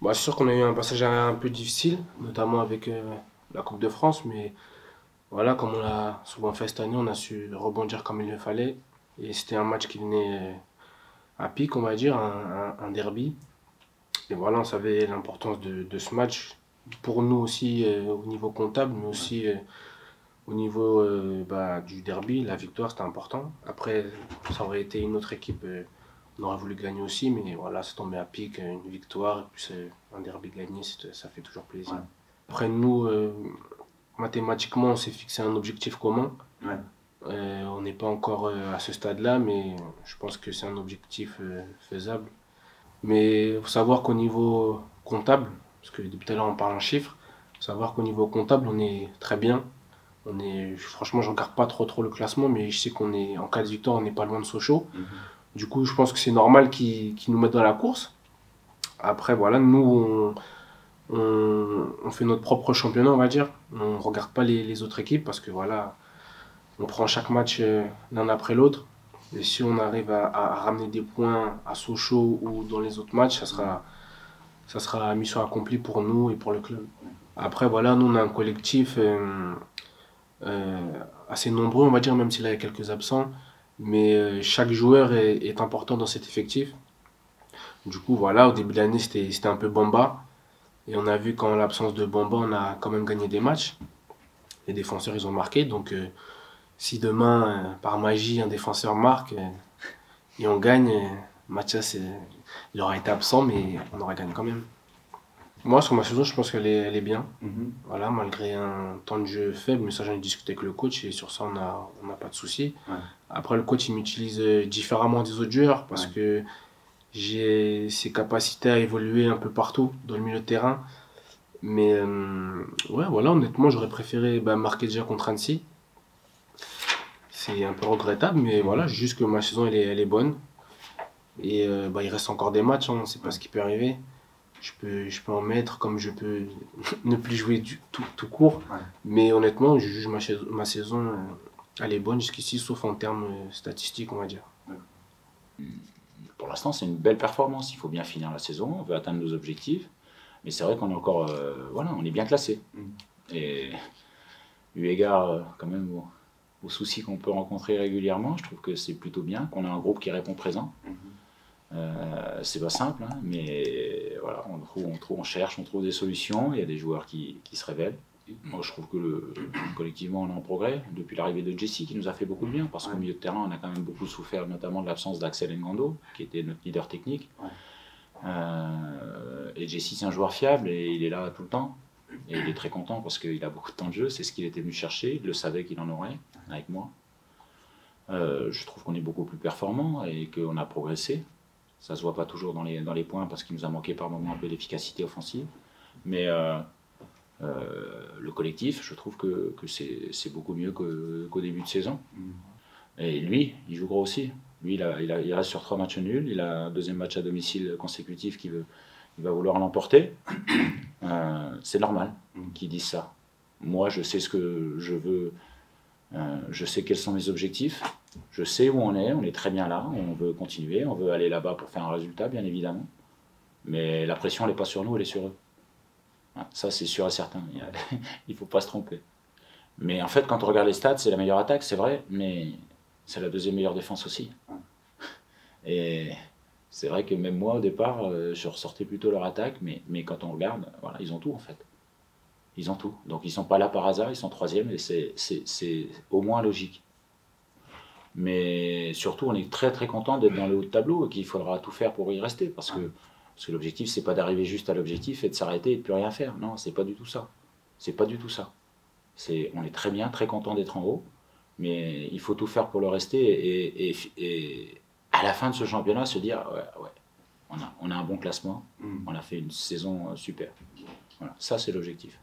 Bah, c'est sûr qu'on a eu un passage un peu difficile, notamment avec la Coupe de France, mais voilà, comme on l'a souvent fait cette année, on a su rebondir comme il le fallait. Et c'était un match qui venait à pic, on va dire, un derby. Et voilà, on savait l'importance de ce match pour nous aussi au niveau comptable, mais aussi au niveau bah, du derby. La victoire, c'était important. Après, ça aurait été une autre équipe, on aurait voulu gagner aussi, mais voilà, c'est tombé à pic, une victoire, et puis un derby gagné, ça fait toujours plaisir. Ouais. Après, nous, mathématiquement, on s'est fixé un objectif commun. Ouais. On n'est pas encore à ce stade-là, mais je pense que c'est un objectif faisable. Mais il faut savoir qu'au niveau comptable, parce que depuis tout à l'heure on parle en chiffres, il faut savoir qu'au niveau comptable, on est très bien. Franchement, je regarde pas trop le classement, mais je sais qu'on est en cas de victoire, on n'est pas loin de Sochaux. Du coup, je pense que c'est normal qu'ils nous mettent dans la course. Après, voilà, nous, on fait notre propre championnat, on va dire. On ne regarde pas les autres équipes parce que voilà, on prend chaque match l'un après l'autre. Et si on arrive à ramener des points à Sochaux ou dans les autres matchs, ça sera mission accomplie pour nous et pour le club. Après, voilà, nous, on a un collectif euh, assez nombreux, on va dire, même s'il y a quelques absents. Mais chaque joueur est important dans cet effectif. Du coup, voilà, au début de l'année, c'était un peu Bamba. Et on a vu qu'en l'absence de Bamba, on a quand même gagné des matchs. Les défenseurs, ils ont marqué. Donc, si demain, par magie, un défenseur marque et on gagne, Mathias, il aura été absent, mais on aura gagné quand même. Moi, sur ma saison, je pense qu'elle est bien. Voilà, malgré un temps de jeu faible, mais ça, j'en ai discuté avec le coach et sur ça, on n'a pas de souci. Ouais. Après, le coach, il m'utilise différemment des autres joueurs parce Ouais. que j'ai ses capacités à évoluer un peu partout dans le milieu de terrain. Mais ouais, voilà, honnêtement, j'aurais préféré marquer déjà contre Annecy. C'est un peu regrettable, mais voilà, juste que ma saison, elle est bonne. Et il reste encore des matchs, hein, on ne sait pas Ouais. ce qui peut arriver. Je peux en mettre comme je peux ne plus jouer tout court. Ouais. Mais honnêtement, je juge ma saison, elle est bonne jusqu'ici, sauf en termes statistiques, on va dire. Pour l'instant, c'est une belle performance. Il faut bien finir la saison, on veut atteindre nos objectifs. Mais c'est vrai qu'on est encore, voilà, on est bien classé. Et eu égard quand même aux soucis qu'on peut rencontrer régulièrement, je trouve que c'est plutôt bien qu'on a un groupe qui répond présent. C'est pas simple, hein, mais voilà, on cherche, on trouve des solutions. Il y a des joueurs qui se révèlent. Moi, je trouve que collectivement, on est en progrès depuis l'arrivée de Jesse qui nous a fait beaucoup de bien parce qu'au milieu de terrain, on a quand même beaucoup souffert, notamment de l'absence d'Axel Ngando, qui était notre leader technique. Et Jesse, c'est un joueur fiable et il est là tout le temps. Et il est très content parce qu'il a beaucoup de temps de jeu. C'est ce qu'il était venu chercher. Il le savait qu'il en aurait avec moi. Je trouve qu'on est beaucoup plus performant et qu'on a progressé. Ça se voit pas toujours dans les points parce qu'il nous a manqué par moments un peu d'efficacité offensive. Mais le collectif, je trouve que c'est beaucoup mieux qu'au début de saison. Et lui, il joue gros aussi. Lui, il reste sur 3 matchs nuls. Il a un deuxième match à domicile consécutif il va vouloir l'emporter. C'est normal qu'ils disent ça. Moi, je sais ce que je veux. Je sais quels sont mes objectifs. Je sais où on est très bien là. On veut continuer, on veut aller là-bas pour faire un résultat, bien évidemment. Mais la pression, elle n'est pas sur nous, elle est sur eux. Ça, c'est sûr et certain. Il ne faut pas se tromper. Mais en fait, quand on regarde les stats, c'est la meilleure attaque, c'est vrai, mais c'est la deuxième meilleure défense aussi. Et c'est vrai que même moi, au départ, je ressortais plutôt leur attaque, mais quand on regarde, voilà, ils ont tout en fait. Ils ont tout. Donc ils ne sont pas là par hasard, ils sont troisième et c'est au moins logique. Mais surtout, on est très très content d'être dans le haut de tableau et qu'il faudra tout faire pour y rester parce que l'objectif, c'est pas d'arriver juste à l'objectif et de s'arrêter et de plus rien faire. Non, c'est pas du tout ça. C'est pas du tout ça. On est très bien, très content d'être en haut, mais il faut tout faire pour le rester et à la fin de ce championnat se dire ouais, on a un bon classement, on a fait une saison super. Voilà, ça c'est l'objectif.